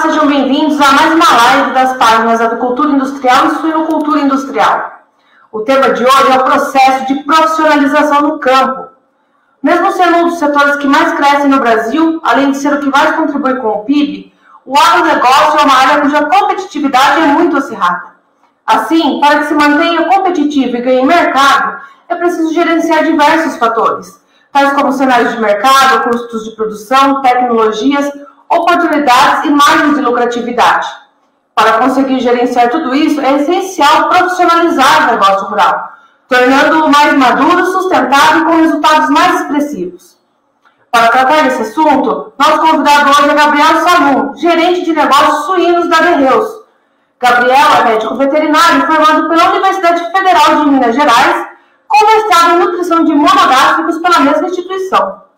sejam bem-vindos a mais uma live das páginas Avicultura Industrial e Suinocultura Industrial. O tema de hoje é o processo de profissionalização no campo. Mesmo sendo um dos setores que mais crescem no Brasil, além de ser o que mais contribui com o PIB, o agronegócio é uma área cuja competitividade é muito acirrada. Assim, para que se mantenha competitivo e ganhe mercado, é preciso gerenciar diversos fatores, tais como cenários de mercado, custos de produção, tecnologias, oportunidades e margens de lucratividade. Para conseguir gerenciar tudo isso, é essencial profissionalizar o negócio rural, tornando-o mais maduro, sustentável e com resultados mais expressivos. Para tratar desse assunto, nosso convidado hoje é Gabriel Salum, gerente de negócios suínos da Derreus. Gabriel é médico veterinário formado pela Universidade Federal de Minas Gerais, com mestrado em nutrição de monogástricos pela mesma instituição.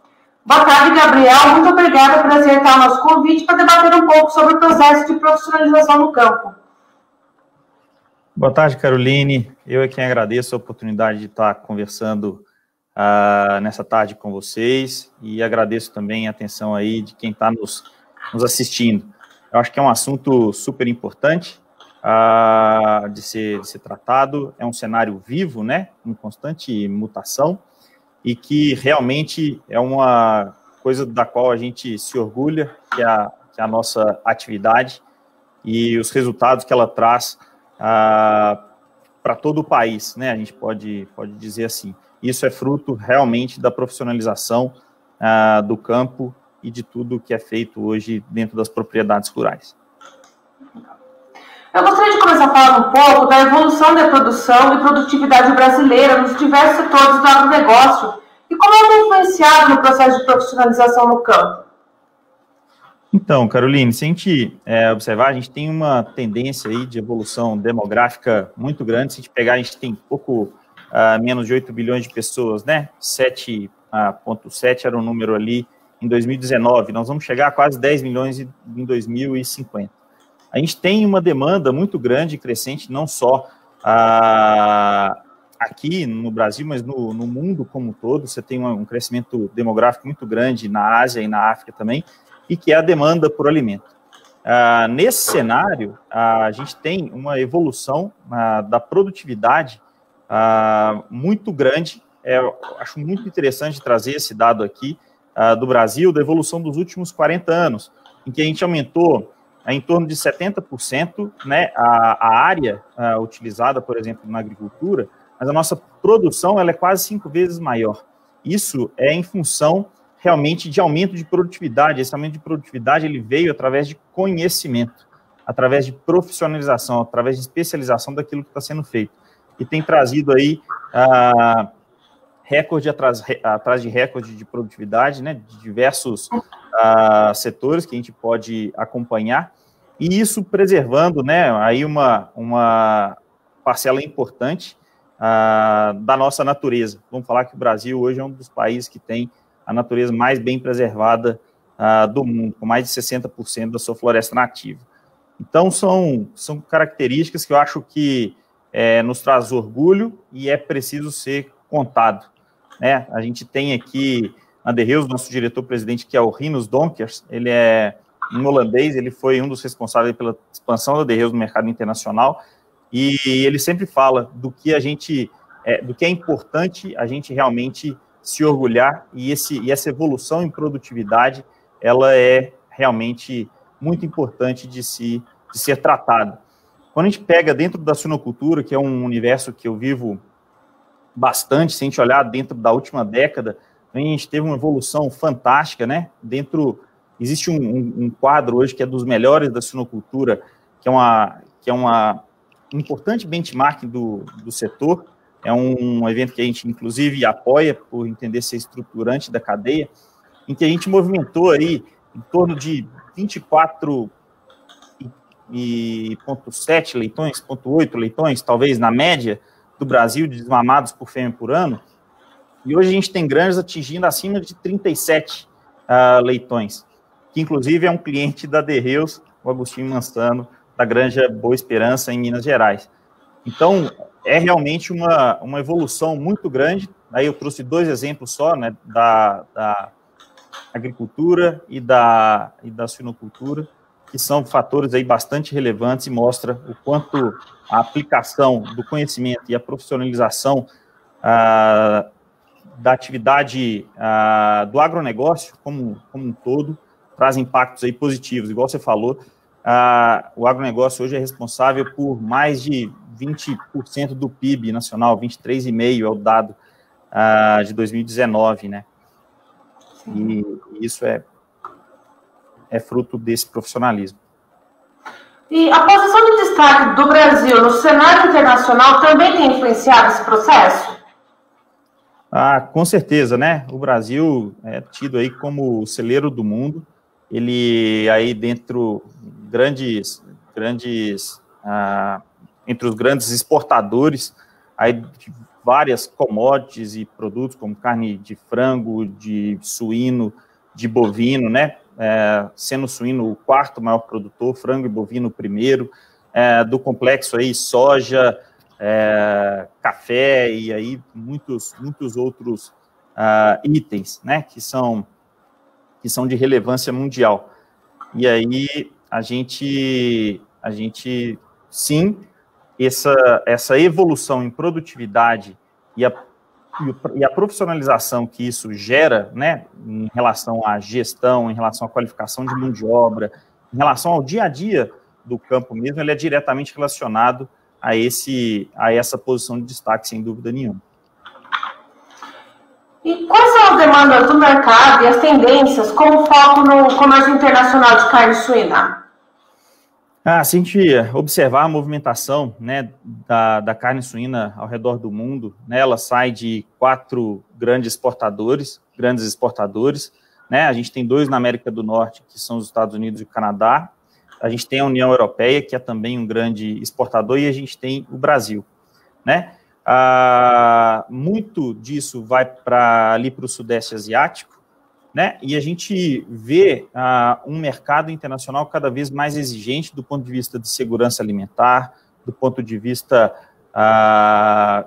Boa tarde, Gabriel. Muito obrigada por aceitar o nosso convite para debater um pouco sobre o processo de profissionalização no campo. Boa tarde, Caroline. Eu é quem agradeço a oportunidade de estar conversando nessa tarde com vocês e agradeço também a atenção aí de quem está nos assistindo. Eu acho que é um assunto super importante de ser tratado. É um cenário vivo, né, em constante mutação, e que realmente é uma coisa da qual a gente se orgulha, que é a nossa atividade e os resultados que ela traz para todo o país, né? A gente pode dizer assim. Isso é fruto realmente da profissionalização do campo e de tudo que é feito hoje dentro das propriedades rurais. Eu gostaria de começar falando um pouco da evolução da produção e produtividade brasileira nos diversos setores do agronegócio e como ela tem influenciado no processo de profissionalização no campo. Então, Caroline, se a gente observar, a gente tem uma tendência aí de evolução demográfica muito grande. Se a gente pegar, a gente tem pouco menos de 8 bilhões de pessoas, né? 7,7 era o número ali em 2019. Nós vamos chegar a quase 10 milhões em 2050. A gente tem uma demanda muito grande e crescente, não só aqui no Brasil, mas no mundo como um todo. Você tem um crescimento demográfico muito grande na Ásia e na África também, e que é a demanda por alimento. Nesse cenário, a gente tem uma evolução da produtividade muito grande. Eu acho muito interessante trazer esse dado aqui do Brasil, da evolução dos últimos 40 anos, em que a gente aumentou em torno de 70%, né, a área utilizada, por exemplo, na agricultura, mas a nossa produção ela é quase 5 vezes maior. Isso é em função realmente de aumento de produtividade. Esse aumento de produtividade ele veio através de conhecimento, através de profissionalização, através de especialização daquilo que está sendo feito. E tem trazido aí recorde atrás de recorde de produtividade, né, de diversos setores que a gente pode acompanhar, e isso preservando, né, aí uma parcela importante da nossa natureza. Vamos falar que o Brasil hoje é um dos países que tem a natureza mais bem preservada do mundo, com mais de 60% da sua floresta nativa. Então, são características que eu acho que nos traz orgulho e é preciso ser contado, né? A gente tem aqui na Derreus, nosso diretor-presidente, que é o Rinus Donkers, ele é um holandês, ele foi um dos responsáveis pela expansão da Derreus no mercado internacional, e ele sempre fala do que do que é importante a gente realmente se orgulhar, e essa evolução em produtividade, ela é realmente muito importante de ser tratada. Quando a gente pega dentro da suinocultura, que é um universo que eu vivo bastante, se a gente olhar dentro da última década, a gente teve uma evolução fantástica, né? Existe um quadro hoje que é dos melhores da suinocultura, que é uma importante benchmark do setor. É um evento que a gente, inclusive, apoia por entender ser estruturante da cadeia, em que a gente movimentou aí em torno de 24,7 leitões, 0,8 leitões, talvez na média do Brasil, de desmamados por fêmea por ano, e hoje a gente tem granjas atingindo acima de 37 leitões, que inclusive é um cliente da Derreus, o Agostinho Mansano, da Granja Boa Esperança, em Minas Gerais. Então, é realmente uma evolução muito grande. Aí eu trouxe 2 exemplos só, né, da agricultura e da suinocultura, que são fatores aí bastante relevantes e mostra o quanto a aplicação do conhecimento e a profissionalização da atividade do agronegócio como um todo traz impactos aí positivos. Igual você falou, o agronegócio hoje é responsável por mais de 20% do PIB nacional, 23,5% é o dado de 2019, né? E isso é fruto desse profissionalismo. E a posição de destaque do Brasil no cenário internacional também tem influenciado esse processo? Com certeza, né? O Brasil é tido aí como o celeiro do mundo. Ele aí dentro entre os grandes exportadores aí de várias commodities e produtos como carne de frango, de suíno, de bovino, né? Sendo o suíno o quarto maior produtor, frango e bovino o primeiro, do complexo aí soja, café e aí muitos outros itens, né, que são de relevância mundial. E aí a gente sim, essa evolução em produtividade e a profissionalização que isso gera, né, em relação à gestão, em relação à qualificação de mão de obra, em relação ao dia a dia do campo mesmo, ele é diretamente relacionado a essa posição de destaque, sem dúvida nenhuma. E quais são as demandas do mercado e as tendências com foco no comércio internacional de carne suína? Se a gente observar a movimentação, né, da carne suína ao redor do mundo, né, ela sai de 4 grandes exportadores, né, a gente tem 2 na América do Norte, que são os Estados Unidos e o Canadá, a gente tem a União Europeia, que é também um grande exportador, e a gente tem o Brasil, né? Muito disso vai ali para o Sudeste Asiático, né? E a gente vê um mercado internacional cada vez mais exigente do ponto de vista de segurança alimentar, do ponto de vista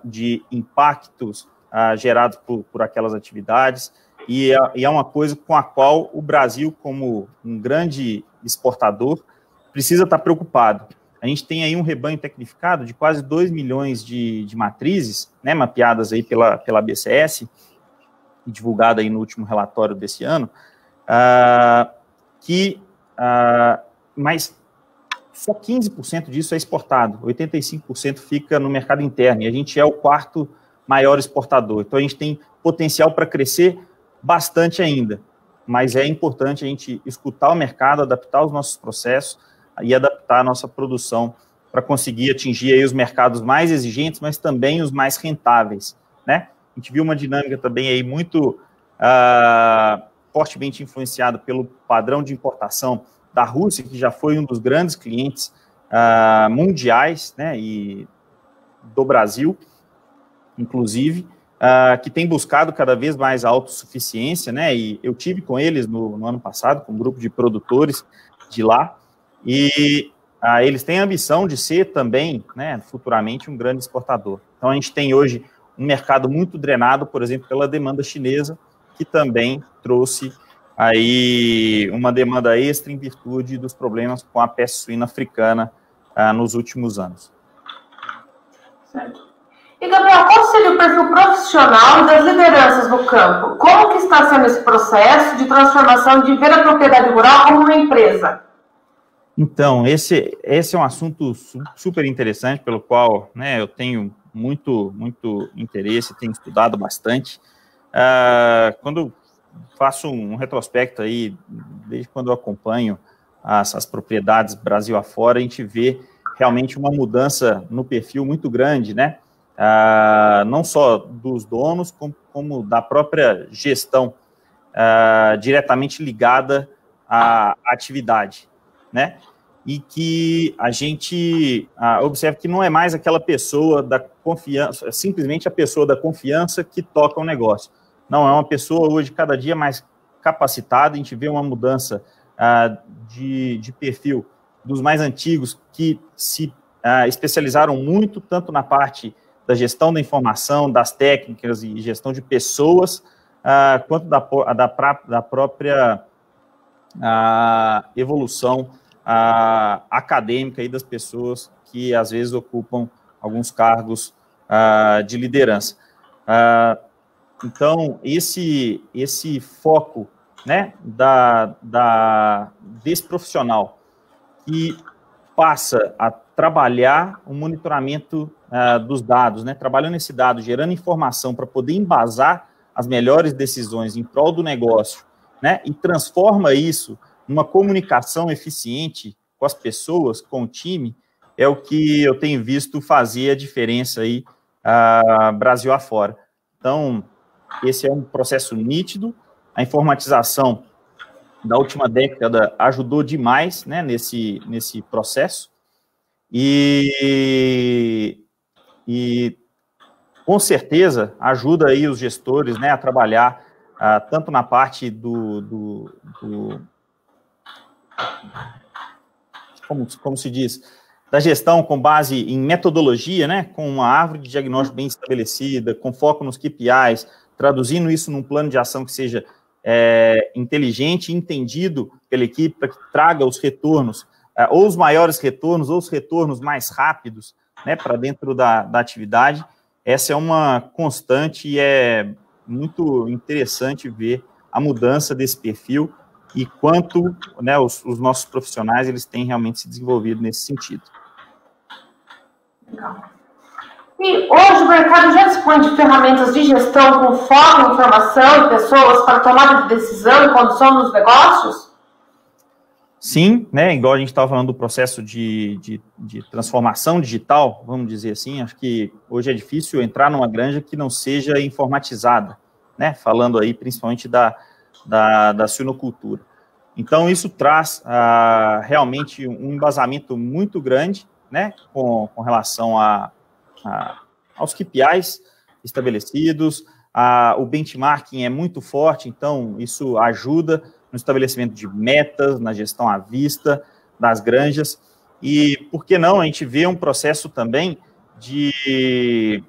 de impactos gerados por aquelas atividades, e é uma coisa com a qual o Brasil, como um grande exportador, precisa estar preocupado. A gente tem aí um rebanho tecnificado de quase 2 milhões de matrizes, né, mapeadas aí pela BCS, divulgada aí no último relatório desse ano, mas só 15% disso é exportado, 85% fica no mercado interno, e a gente é o 4º maior exportador. Então, a gente tem potencial para crescer bastante ainda, mas é importante a gente escutar o mercado, adaptar os nossos processos e adaptar a nossa produção para conseguir atingir aí os mercados mais exigentes, mas também os mais rentáveis, né? A gente viu uma dinâmica também aí muito fortemente influenciada pelo padrão de importação da Rússia, que já foi um dos grandes clientes mundiais, né, e do Brasil, inclusive, que tem buscado cada vez mais a autossuficiência, né, e eu tive com eles no ano passado, com um grupo de produtores de lá, e eles têm a ambição de ser também, né, futuramente, um grande exportador. Então, a gente tem hoje um mercado muito drenado, por exemplo, pela demanda chinesa, que também trouxe aí uma demanda extra em virtude dos problemas com a peste suína africana nos últimos anos. Certo. E, Gabriel, qual seria o perfil profissional das lideranças no campo? Como que está sendo esse processo de transformação de ver a propriedade rural como uma empresa? Então, esse é um assunto super interessante, pelo qual, né, eu tenho muito interesse, tenho estudado bastante. Quando faço um retrospecto aí, desde quando eu acompanho as propriedades Brasil afora, a gente vê realmente uma mudança no perfil muito grande, né? Não só dos donos, como da própria gestão diretamente ligada à atividade, né? E que a gente observa que não é mais aquela pessoa da confiança, simplesmente a pessoa da confiança que toca o negócio. Não, é uma pessoa hoje cada dia mais capacitada, a gente vê uma mudança de perfil dos mais antigos que se especializaram muito, tanto na parte da gestão da informação, das técnicas e gestão de pessoas, quanto da própria evolução acadêmica aí das pessoas que, às vezes, ocupam alguns cargos de liderança. Então, esse foco, né, desse profissional que passa a trabalhar o monitoramento dos dados, né, trabalhando esse dado, gerando informação para poder embasar as melhores decisões em prol do negócio, né, e transforma isso numa comunicação eficiente com as pessoas, com o time, é o que eu tenho visto fazer a diferença aí, Brasil afora. Então, esse é um processo nítido, a informatização da última década ajudou demais, né, nesse processo, e com certeza ajuda aí os gestores, né, a trabalhar tanto na parte como se diz, da gestão com base em metodologia, né, com uma árvore de diagnóstico bem estabelecida, com foco nos KPIs, traduzindo isso num plano de ação que seja inteligente e entendido pela equipe, para que traga os retornos, ou os maiores retornos, ou os retornos mais rápidos, né, para dentro da atividade. Essa é uma constante e é muito interessante ver a mudança desse perfil e quanto, né, os nossos profissionais eles têm realmente se desenvolvido nesse sentido. Legal. E hoje o mercado já dispõe de ferramentas de gestão com foco em informação e pessoas para tomada de decisão e condução dos negócios? Sim, né, igual a gente estava falando do processo de transformação digital, vamos dizer assim, acho que hoje é difícil entrar numa granja que não seja informatizada, né, falando aí principalmente da suinocultura. Então, isso traz realmente um embasamento muito grande, né, com relação aos KPIs estabelecidos, o benchmarking é muito forte, então isso ajuda no estabelecimento de metas, na gestão à vista das granjas, e, por que não, a gente vê um processo também de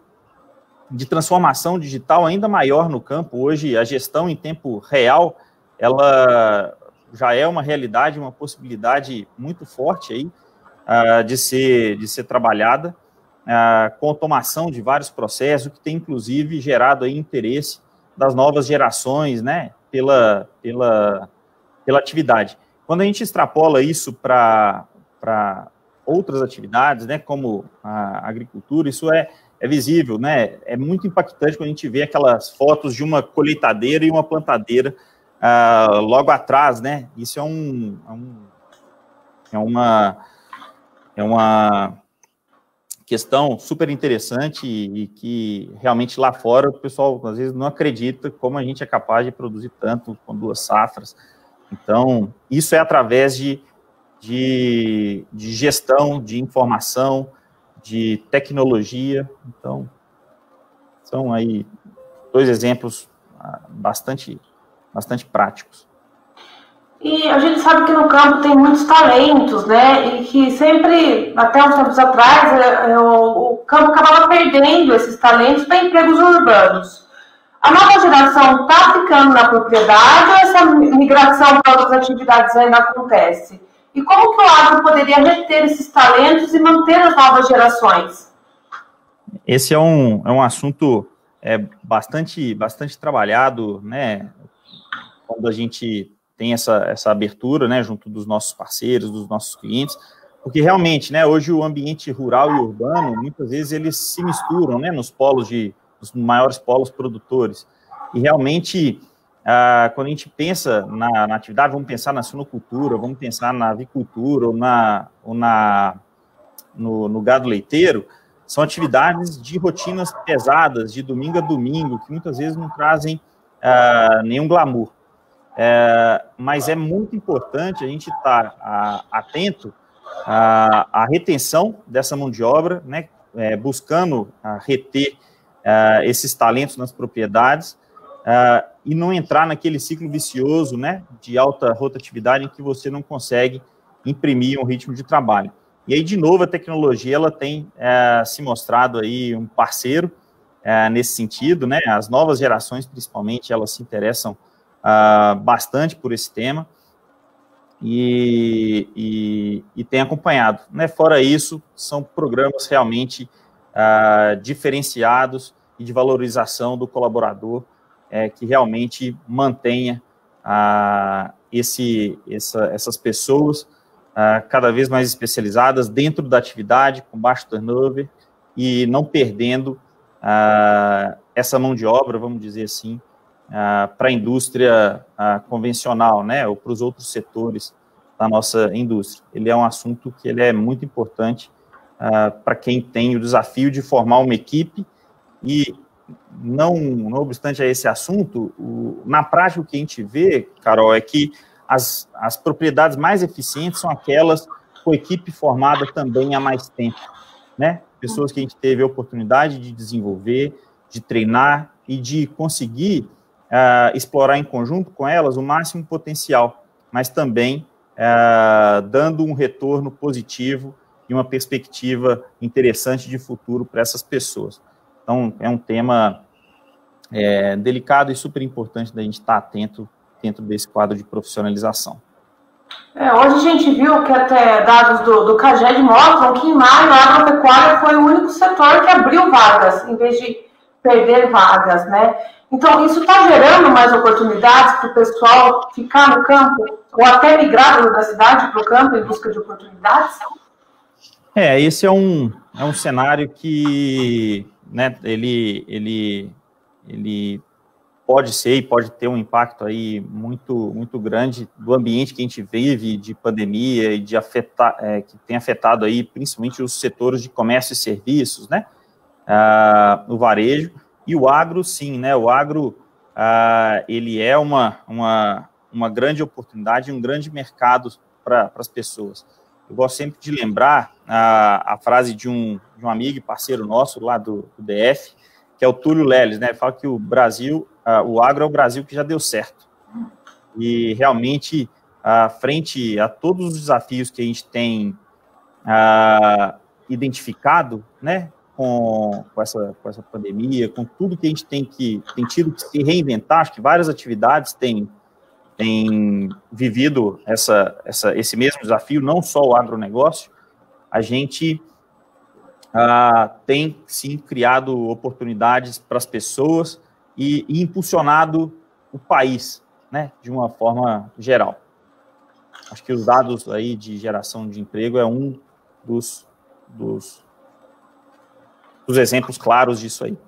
transformação digital ainda maior no campo. Hoje, a gestão em tempo real, ela já é uma realidade, uma possibilidade muito forte aí de ser trabalhada, com automação de vários processos, o que tem, inclusive, gerado aí interesse das novas gerações, né, pela atividade. Quando a gente extrapola isso para outras atividades, né, como a agricultura, isso é visível, né, é muito impactante quando a gente vê aquelas fotos de uma colheitadeira e uma plantadeira logo atrás, né, isso é uma questão super interessante e que realmente lá fora o pessoal às vezes não acredita como a gente é capaz de produzir tanto com 2 safras. Então, isso é através de gestão, de informação, de tecnologia. Então, são aí 2 exemplos bastante práticos. E a gente sabe que no campo tem muitos talentos, né? E que sempre, até uns tempos atrás, o campo acabava perdendo esses talentos para empregos urbanos. A nova geração está ficando na propriedade ou essa migração para outras atividades ainda acontece? E como que o agro poderia reter esses talentos e manter as novas gerações? Esse é um assunto bastante trabalhado, né? Quando a gente tem essa abertura, né, junto dos nossos parceiros, dos nossos clientes, porque realmente, né, hoje o ambiente rural e urbano, muitas vezes eles se misturam, né, nos maiores polos produtores, e realmente, quando a gente pensa na atividade, vamos pensar na suinocultura, vamos pensar na avicultura, ou no gado leiteiro, são atividades de rotinas pesadas, de domingo a domingo, que muitas vezes não trazem nenhum glamour. Mas é muito importante a gente estar atento à retenção dessa mão de obra, né, buscando reter esses talentos nas propriedades e não entrar naquele ciclo vicioso, né, de alta rotatividade em que você não consegue imprimir um ritmo de trabalho. E aí, de novo, a tecnologia ela tem se mostrado aí um parceiro nesse sentido, né, as novas gerações, principalmente, elas se interessam bastante por esse tema, e tem acompanhado, né? Fora isso, são programas realmente diferenciados e de valorização do colaborador, que realmente mantenha essas pessoas cada vez mais especializadas dentro da atividade, com baixo turnover, e não perdendo essa mão de obra, vamos dizer assim, para a indústria convencional, né, ou para os outros setores da nossa indústria. Ele é um assunto que ele é muito importante para quem tem o desafio de formar uma equipe e, não obstante a esse assunto, na prática o que a gente vê, Carol, é que as propriedades mais eficientes são aquelas com equipe formada também há mais tempo, né? Pessoas que a gente teve a oportunidade de desenvolver, de treinar e de conseguir explorar em conjunto com elas o máximo potencial, mas também dando um retorno positivo e uma perspectiva interessante de futuro para essas pessoas. Então, é um tema delicado e super importante da gente estar atento dentro desse quadro de profissionalização. Hoje a gente viu que até dados do CAGED mostram que em maio a agropecuária foi o único setor que abriu vagas, em vez de perder vagas, né? Então, isso está gerando mais oportunidades para o pessoal ficar no campo, ou até migrar da cidade para o campo em busca de oportunidades? Esse é um cenário que, né, ele pode ser e pode ter um impacto aí muito, muito grande do ambiente que a gente vive, de pandemia e de que tem afetado aí principalmente os setores de comércio e serviços, né, o varejo e o agro, sim, né, o agro, ele é uma grande oportunidade, um grande mercado para as pessoas. Eu gosto sempre de lembrar a frase de um amigo e parceiro nosso lá do DF, que é o Túlio Leles, né? Ele fala que o Brasil, o agro é o Brasil que já deu certo. E realmente, frente a todos os desafios que a gente tem identificado, né, com essa pandemia, com tudo que a gente tem tido que se reinventar, acho que várias atividades têm vivido esse mesmo desafio, não só o agronegócio, a gente tem, sim, criado oportunidades para as pessoas e impulsionado o país, né, de uma forma geral. Acho que os dados aí de geração de emprego é um dos exemplos claros disso aí.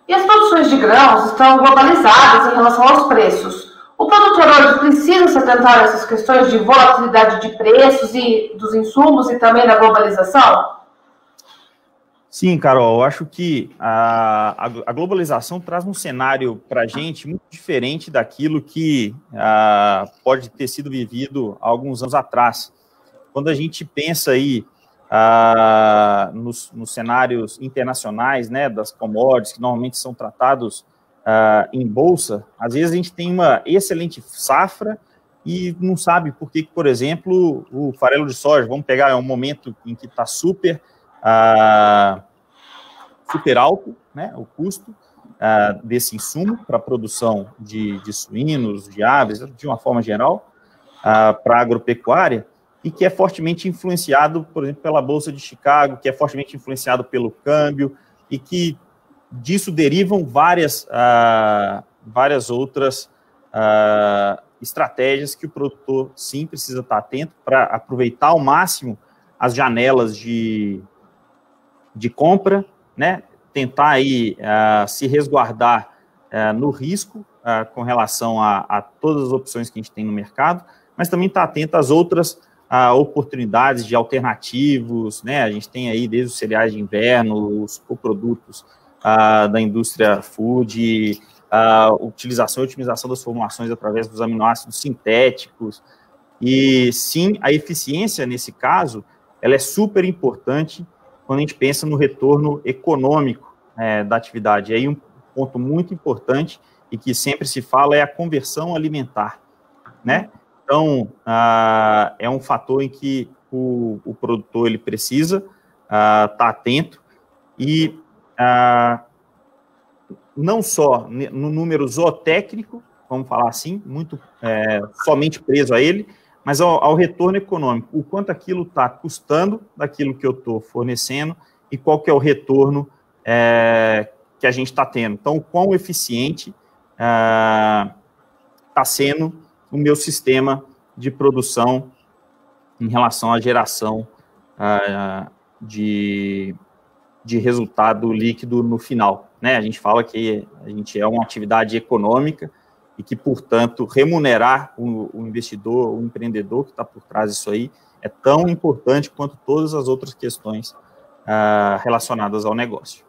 E as produções de grãos estão globalizadas em relação aos preços. O produtor hoje precisa se atentar a essas questões de volatilidade de preços e dos insumos e também da globalização? Sim, Carol, eu acho que a globalização traz um cenário para a gente muito diferente daquilo que pode ter sido vivido há alguns anos atrás. Quando a gente pensa aí nos cenários internacionais, né, das commodities, que normalmente são tratados em bolsa, às vezes a gente tem uma excelente safra e não sabe por que, por exemplo, o farelo de soja, vamos pegar um momento em que está super alto, né, o custo desse insumo para a produção de suínos, de aves, de uma forma geral, para a agropecuária, e que é fortemente influenciado, por exemplo, pela Bolsa de Chicago, que é fortemente influenciado pelo câmbio, e que disso derivam várias outras estratégias que o produtor, sim, precisa estar atento para aproveitar ao máximo as janelas de compra, né, tentar aí se resguardar no risco com relação a todas as opções que a gente tem no mercado, mas também estar atento às outras oportunidades de alternativos, né, a gente tem aí desde os cereais de inverno, os coprodutos da indústria food, utilização e otimização das formulações através dos aminoácidos sintéticos, e sim, a eficiência nesse caso, ela é super importante quando a gente pensa no retorno econômico da atividade. E aí um ponto muito importante e que sempre se fala é a conversão alimentar, né? Então, é um fator em que o produtor ele precisa estar atento e não só no número zootécnico, vamos falar assim, muito somente preso a ele, mas ao retorno econômico, o quanto aquilo está custando daquilo que eu estou fornecendo e qual que é o retorno que a gente está tendo. Então, o quão eficiente está sendo o meu sistema de produção em relação à geração de resultado líquido no final, né? A gente fala que a gente é uma atividade econômica e que, portanto, remunerar o investidor, o empreendedor que está por trás disso aí, é tão importante quanto todas as outras questões relacionadas ao negócio.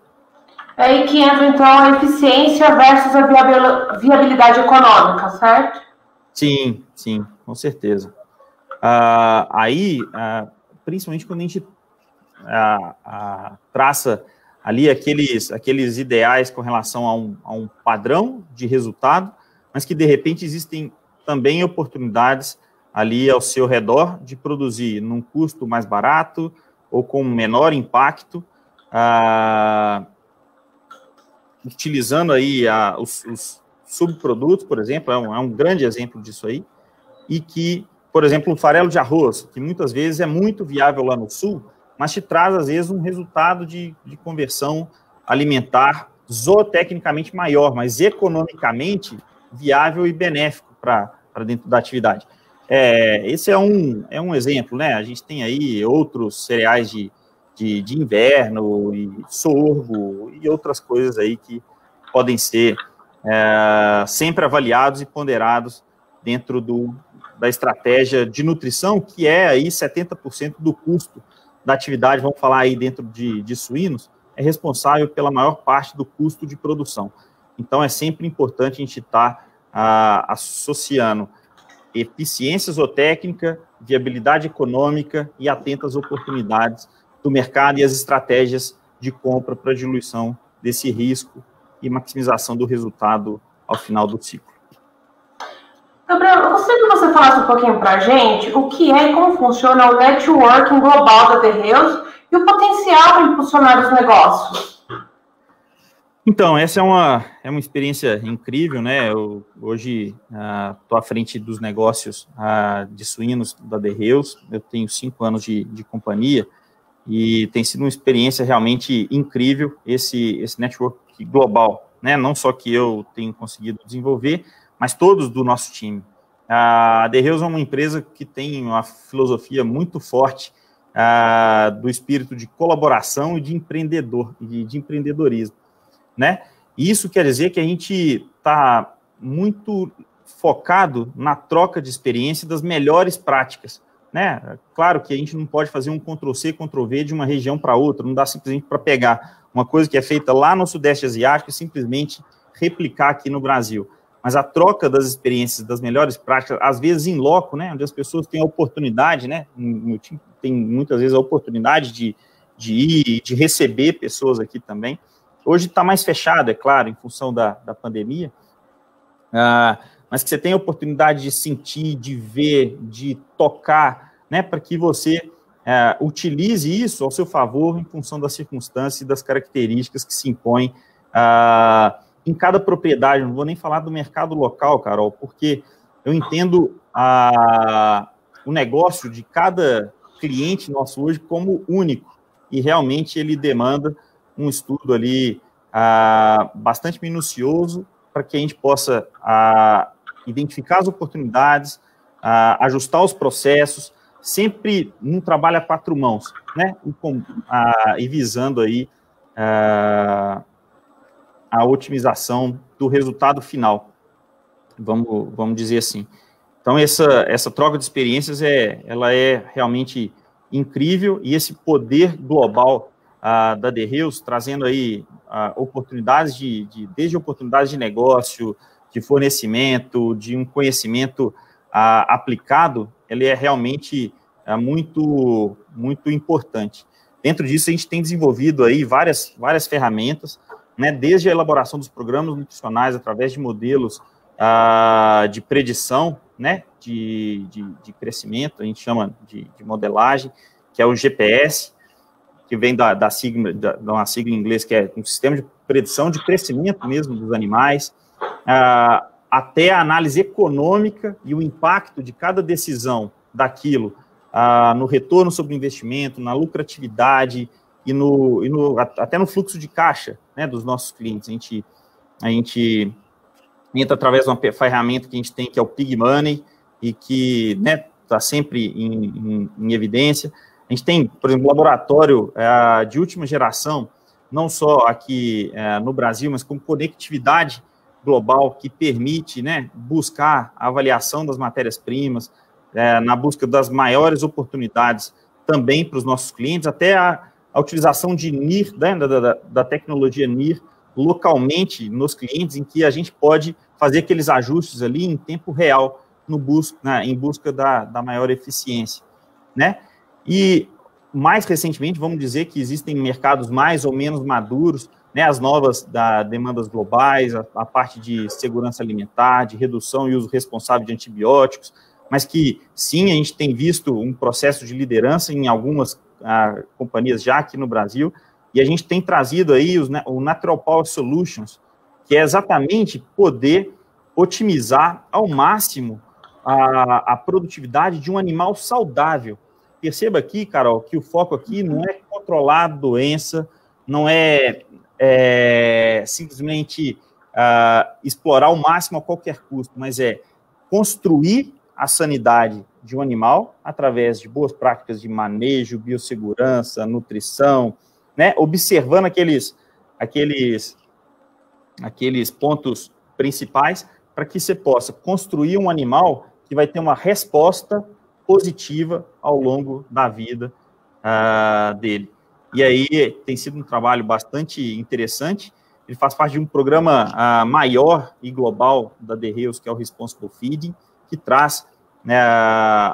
É aí que entra, então, a eficiência versus a viabilidade econômica, certo? Sim, sim, com certeza. Principalmente quando a gente traça ali aqueles ideais com relação a um padrão de resultado, mas que, de repente, existem também oportunidades ali ao seu redor de produzir num custo mais barato ou com menor impacto, utilizando aí os subprodutos, por exemplo, é um grande exemplo disso aí, e que, por exemplo, o farelo de arroz, que muitas vezes é muito viável lá no sul, mas te traz, às vezes, um resultado de conversão alimentar zootecnicamente maior, mas economicamente viável e benéfico para dentro da atividade. Esse é um exemplo, né? A gente tem aí outros cereais de inverno, e sorgo, e outras coisas aí que podem ser sempre avaliados e ponderados dentro da estratégia de nutrição, que é aí 70% do custo da atividade, vamos falar aí dentro de suínos, é responsável pela maior parte do custo de produção. Então, é sempre importante a gente estar associando eficiência zootécnica, viabilidade econômica e atento às oportunidades do mercado e as estratégias de compra para diluição desse risco e maximização do resultado ao final do ciclo. Gabriel, eu gostaria que você falasse um pouquinho para a gente o que é e como funciona o networking global da The Hills e o potencial para impulsionar os negócios. Então, essa é uma experiência incrível, né? Eu hoje estou à frente dos negócios de suínos da The Hills. Eu tenho 5 anos de companhia e tem sido uma experiência realmente incrível esse network global, né? Não só que eu tenho conseguido desenvolver, mas todos do nosso time. A The Hills é uma empresa que tem uma filosofia muito forte do espírito de colaboração e de empreendedorismo, né? E isso quer dizer que a gente está muito focado na troca de experiência das melhores práticas, né? Claro que a gente não pode fazer um Ctrl-C, Ctrl-V de uma região para outra, não dá simplesmente para pegar uma coisa que é feita lá no Sudeste Asiático e simplesmente replicar aqui no Brasil. Mas a troca das experiências, das melhores práticas, às vezes em loco, né, onde as pessoas têm a oportunidade, né, no time tem muitas vezes a oportunidade de ir e de receber pessoas aqui também. Hoje está mais fechado, é claro, em função da pandemia, mas que você tem a oportunidade de sentir, de ver, de tocar, né, para que você utilize isso ao seu favor em função das circunstâncias e das características que se impõem em cada propriedade. Não vou nem falar do mercado local, Carol, porque eu entendo o negócio de cada cliente nosso hoje como único, e realmente ele demanda um estudo ali bastante minucioso para que a gente possa identificar as oportunidades, ajustar os processos, sempre num trabalho a 4 mãos, né? E visando aí a otimização do resultado final, vamos dizer assim. Então, essa troca de experiências ela é realmente incrível, e esse poder global da The Hills, trazendo aí oportunidades desde oportunidades de negócio, de fornecimento, de um conhecimento aplicado, ele é realmente muito, muito importante. Dentro disso, a gente tem desenvolvido aí várias ferramentas, né, desde a elaboração dos programas nutricionais através de modelos de predição, né, de crescimento, a gente chama de modelagem, que é o GPS, que vem de uma sigla em inglês, que é um sistema de predição de crescimento mesmo dos animais, até a análise econômica e o impacto de cada decisão daquilo no retorno sobre o investimento, na lucratividade e até no fluxo de caixa, né, dos nossos clientes. A gente entra através de uma ferramenta que a gente tem, que é o Pig Money, e que está sempre em evidência. A gente tem, por exemplo, um laboratório de última geração, não só aqui no Brasil, mas com conectividade global, que permite, né, buscar a avaliação das matérias-primas, na busca das maiores oportunidades também para os nossos clientes, até a utilização de NIR, né, da tecnologia NIR, localmente nos clientes, em que a gente pode fazer aqueles ajustes ali em tempo real, em busca da maior eficiência, né? E, mais recentemente, vamos dizer que existem mercados mais ou menos maduros, né, as novas demandas globais, a parte de segurança alimentar, de redução e uso responsável de antibióticos, mas que, sim, a gente tem visto um processo de liderança em algumas companhias já aqui no Brasil, e a gente tem trazido aí o Natural Power Solutions, que é exatamente poder otimizar ao máximo a produtividade de um animal saudável. Perceba aqui, Carol, que o foco aqui não é controlar a doença, não é simplesmente explorar ao máximo a qualquer custo, mas é construir a sanidade de um animal através de boas práticas de manejo, biossegurança, nutrição, né, observando aqueles pontos principais para que você possa construir um animal que vai ter uma resposta positiva ao longo da vida dele. E aí tem sido um trabalho bastante interessante. Ele faz parte de um programa maior e global da The Hills, que é o Responsible Feeding, que traz, né,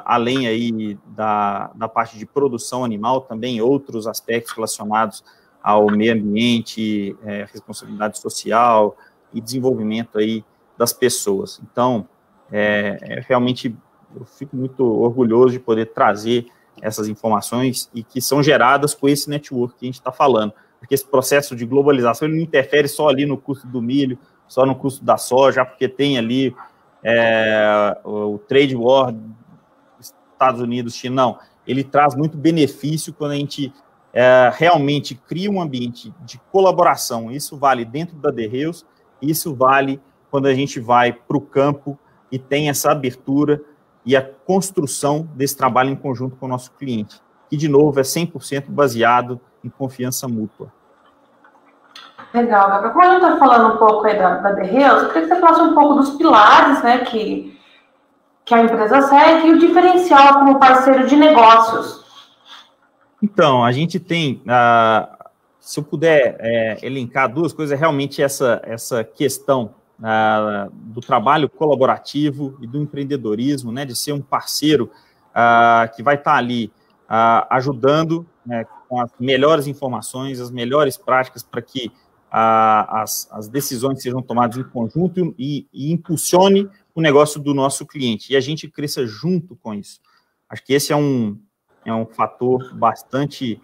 além aí da parte de produção animal, também outros aspectos relacionados ao meio ambiente, responsabilidade social e desenvolvimento aí das pessoas. Então, realmente, eu fico muito orgulhoso de poder trazer essas informações e que são geradas com esse network que a gente está falando, porque esse processo de globalização ele não interfere só ali no custo do milho, só no custo da soja, porque tem ali o trade war Estados Unidos, China, não. Ele traz muito benefício quando a gente realmente cria um ambiente de colaboração. Isso vale dentro da The Hills, isso vale quando a gente vai para o campo e tem essa abertura e a construção desse trabalho em conjunto com o nosso cliente, que, de novo, é 100% baseado em confiança mútua. Legal, Gabriel. Como a gente está falando um pouco aí da The Hills, eu queria que você falasse um pouco dos pilares, né, que a empresa segue e o diferencial como parceiro de negócios. Então, a gente tem, se eu puder elencar duas coisas, realmente essa questão do trabalho colaborativo e do empreendedorismo, né, de ser um parceiro que vai estar ali ajudando, né, com as melhores informações, as melhores práticas para que as decisões sejam tomadas em conjunto e impulsione o negócio do nosso cliente, e a gente cresça junto com isso. Acho que esse é um fator bastante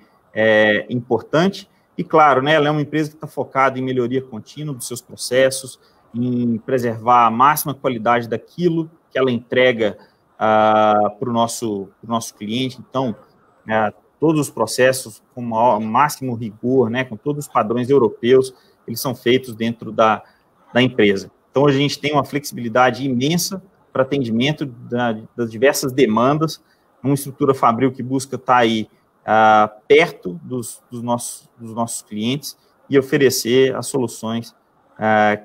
importante, e claro, né, ela é uma empresa que está focada em melhoria contínua dos seus processos, em preservar a máxima qualidade daquilo que ela entrega para o nosso cliente. Então, todos os processos com o máximo rigor, né, com todos os padrões europeus, eles são feitos dentro da empresa. Então, hoje a gente tem uma flexibilidade imensa para atendimento das diversas demandas, uma estrutura fabril que busca estar aí perto dos nossos clientes e oferecer as soluções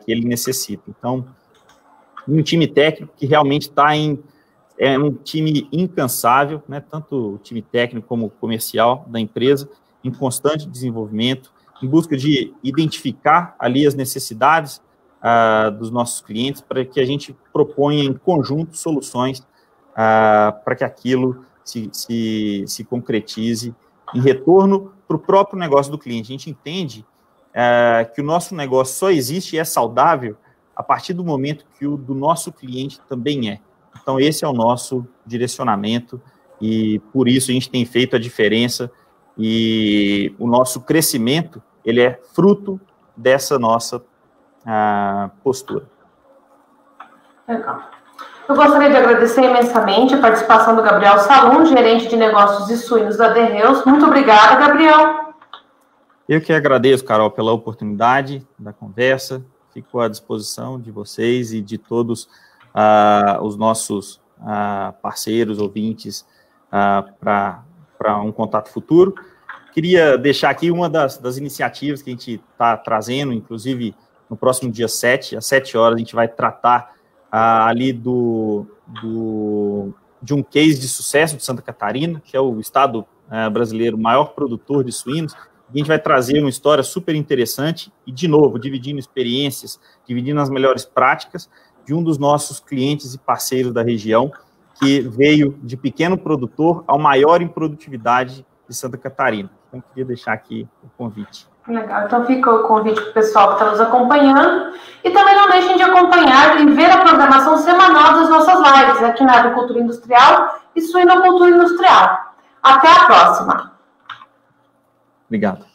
que ele necessita. Então, um time técnico que realmente está é um time incansável, né, tanto o time técnico como o comercial da empresa, em constante desenvolvimento, em busca de identificar ali as necessidades dos nossos clientes, para que a gente proponha em conjunto soluções para que aquilo se concretize em retorno para o próprio negócio do cliente. A gente entende que o nosso negócio só existe e é saudável a partir do momento que o do nosso cliente também é. Então, esse é o nosso direcionamento e, por isso, a gente tem feito a diferença e o nosso crescimento, ele é fruto dessa nossa postura. Legal. Eu gostaria de agradecer imensamente a participação do Gabriel Salum, gerente de negócios de suínos da DeReus. Muito obrigada, Gabriel. Eu que agradeço, Carol, pela oportunidade da conversa. Fico à disposição de vocês e de todos os nossos parceiros, ouvintes, para um contato futuro. Queria deixar aqui uma das iniciativas que a gente está trazendo, inclusive no próximo dia 7, às 7 horas, a gente vai tratar ali de um case de sucesso de Santa Catarina, que é o estado brasileiro maior produtor de suínos. A gente vai trazer uma história super interessante e, de novo, dividindo experiências, dividindo as melhores práticas de um dos nossos clientes e parceiros da região, que veio de pequeno produtor ao maior em produtividade de Santa Catarina. Então, queria deixar aqui o convite. Legal, então fica o convite para o pessoal que está nos acompanhando. E também não deixem de acompanhar e ver a programação semanal das nossas lives aqui na Agricultura Industrial e Suinocultura Industrial. Até a próxima! Obrigado.